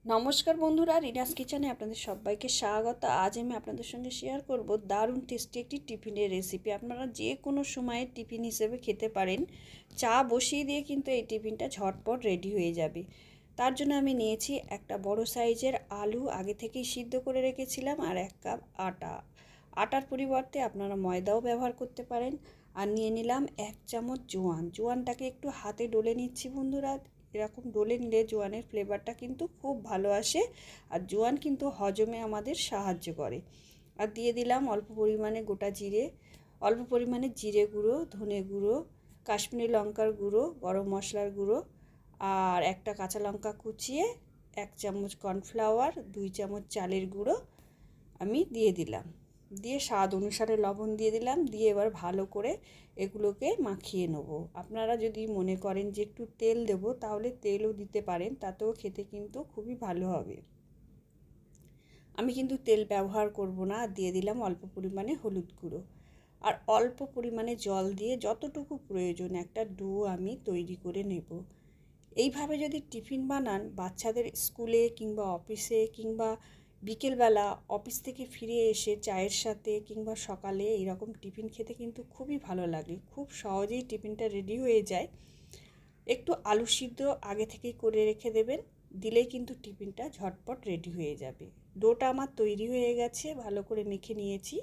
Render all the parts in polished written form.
নমস্কার বন্ধুরা, রিনাস কিচেনে আপনাদের সবাইকে স্বাগত। আজ আমি আপনাদের সঙ্গে শেয়ার করব দারুণ টেস্টি একটি টিফিনের রেসিপি। আপনারা যে কোনো সময়ে টিফিন হিসেবে খেতে পারেন। চা বসিয়ে দিয়ে কিন্তু এই টিফিনটা ঝটপট রেডি হয়ে যাবে। তার জন্য আমি নিয়েছি একটা বড় সাইজের আলু, আগে থেকেই সিদ্ধ করে রেখেছিলাম, আর 1 কাপ আটা। আটার পরিবর্তে আপনারা ময়দাও ব্যবহার করতে পারেন। আর নিয়ে নিলাম 1 চামচ জোয়ান। জোয়ানটাকে একটু হাতে ডলে নিচ্ছি বন্ধুরা। এরকম ডলে নিলে জোয়ানের ফ্লেভারটা কিন্তু খুব ভালো আসে, আর জোয়ান কিন্তু হজমে আমাদের সাহায্য করে। আর দিয়ে দিলাম অল্প পরিমাণে গোটা জিরে, অল্প পরিমাণে জিরে গুঁড়ো, ধনে গুঁড়ো, কাশ্মীরি লঙ্কার গুঁড়ো, গরম মশলার গুঁড়ো, আর একটা কাঁচা লঙ্কা কুচিয়ে, 1 চামচ কর্নফ্লাওয়ার, 2 চামচ চালের গুঁড়ো আমি দিয়ে দিলাম। দিয়ে স্বাদ অনুসারে লবণ দিয়ে দিলাম। দিয়ে এবার ভালো করে এগুলোকে মাখিয়ে নেব। আপনারা যদি মনে করেন যে একটু তেল দেব, তাহলে তেলও দিতে পারেন, তাতেও খেতে কিন্তু খুবই ভালো হবে। আমি কিন্তু তেল ব্যবহার করব না। দিয়ে দিলাম অল্প পরিমাণে হলুদ গুঁড়ো, আর অল্প পরিমাণে জল দিয়ে যতটুকু প্রয়োজন একটা ডো আমি তৈরি করে নেব। এইভাবে যদি টিফিন বানান, বাচ্চাদের স্কুলে কিংবা অফিসে কিংবা বিকেলবেলা অফিস থেকে ফিরে এসে চায়ের সাথে কিংবা সকালে এইরকম টিফিন খেতে কিন্তু খুবই ভালো লাগে। খুব সহজেই টিফিনটা রেডি হয়ে যায়। একটু আলু সিদ্ধ আগে থেকেই করে রেখে দেবেন, দিলেই কিন্তু টিফিনটা ঝটপট রেডি হয়ে যাবে। ডোটা আমার তৈরি হয়ে গেছে, ভালো করে মেখে নিয়েছি।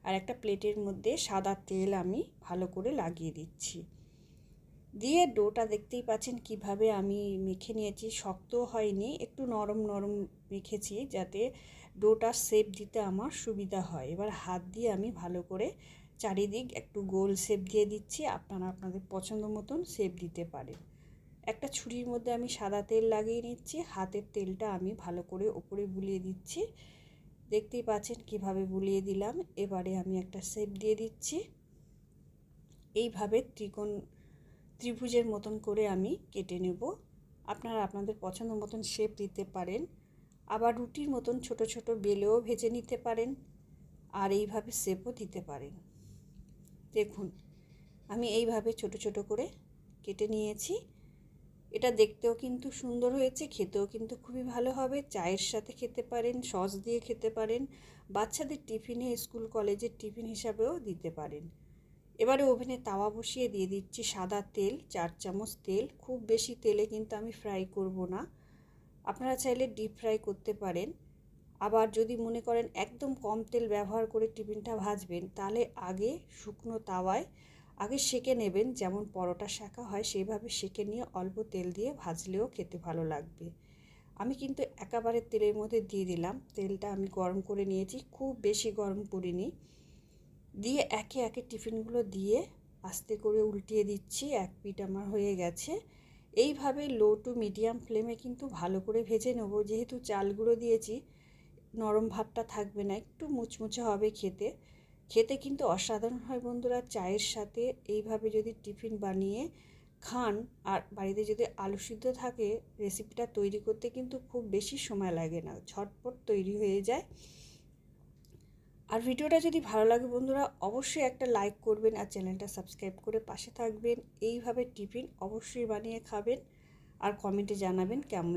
আর একটা প্লেটের মধ্যে সাদা তেল আমি ভালো করে লাগিয়ে দিচ্ছি। দিয়ে ডোটা দেখতেই পাচ্ছেন কিভাবে আমি মেখে নিয়েছি। শক্ত হয়নি, একটু নরম নরম মেখেছি, যাতে ডোটা শেপ দিতে আমার সুবিধা হয়। এবার হাত দিয়ে আমি ভালো করে চারিদিক একটু গোল শেপ দিয়ে দিচ্ছি। আপনারা আপনাদের পছন্দ মতন শেপ দিতে পারেন। একটা ছুরির মধ্যে আমি সাদা তেল লাগিয়ে নিচ্ছি। হাতের তেলটা আমি ভালো করে উপরে বুলিয়ে দিচ্ছি। দেখতেই পাচ্ছেন কিভাবে বুলিয়ে দিলাম। এবারে আমি একটা শেপ দিয়ে দিচ্ছি। এইভাবে ত্রিভুজের মতন করে আমি কেটে নেব। আপনারা আপনাদের পছন্দ মতন শেপ দিতে পারেন। আবার রুটির মতন ছোট ছোট বেলেও ভেজে নিতে পারেন, আর এইভাবে শেপও দিতে পারেন। দেখুন, আমি এইভাবে ছোট ছোট করে কেটে নিয়েছি। এটা দেখতেও কিন্তু সুন্দর হয়েছে, খেতেও কিন্তু খুবই ভালো হবে। চায়ের সাথে খেতে পারেন, সস দিয়ে খেতে পারেন, বাচ্চাদের টিফিনে, স্কুল কলেজের টিফিন হিসাবেও দিতে পারেন। এবারে ওভেনে তাওয়া বসিয়ে দিয়ে দিচ্ছি সাদা তেল, 4 চামচ তেল। খুব বেশি তেলে কিন্তু আমি ফ্রাই করব না, আপনারা চাইলে ডিপ ফ্রাই করতে পারেন। আবার যদি মনে করেন একদম কম তেল ব্যবহার করে টিফিনটা ভাজবেন, তাহলে আগে শুকনো তাওয়ায় আগে সেঁকে নেবেন, যেমন পরোটা সেঁকা হয় সেইভাবে সেঁকে নিয়ে অল্প তেল দিয়ে ভাজলেও খেতে ভালো লাগবে। আমি কিন্তু একেবারে তেলের মধ্যে দিয়ে দিলাম। তেলটা আমি গরম করে নিয়েছি, খুব বেশি গরম করিনি। দিয়ে একে একে টিফিনগুলো দিয়ে আস্তে করে উল্টিয়ে দিচ্ছি। এক পিঠ আমার হয়ে গেছে। এইভাবে লো টু মিডিয়াম ফ্লেমে কিন্তু ভালো করে ভেজে নেব। যেহেতু চাল গুঁড়ো দিয়েছি, নরম ভাবটা থাকবে না, একটু মুচমুচে হবে খেতে। খেতে কিন্তু অসাধারণ হয় বন্ধুরা। চায়ের সাথে এইভাবে যদি টিফিন বানিয়ে খান, আর বাড়িতে যদি আলু সিদ্ধ থাকে, রেসিপিটা তৈরি করতে কিন্তু খুব বেশি সময় লাগে না, ঝটপট তৈরি হয়ে যায়। আর ভিডিওটা যদি ভালো লাগে বন্ধুরা, অবশ্যই একটা লাইক করবেন, আর চ্যানেলটা সাবস্ক্রাইব করে পাশে থাকবেন। এইভাবে টিফিন অবশ্যই বানিয়ে খাবেন, আর কমেন্টে জানাবেন কেমন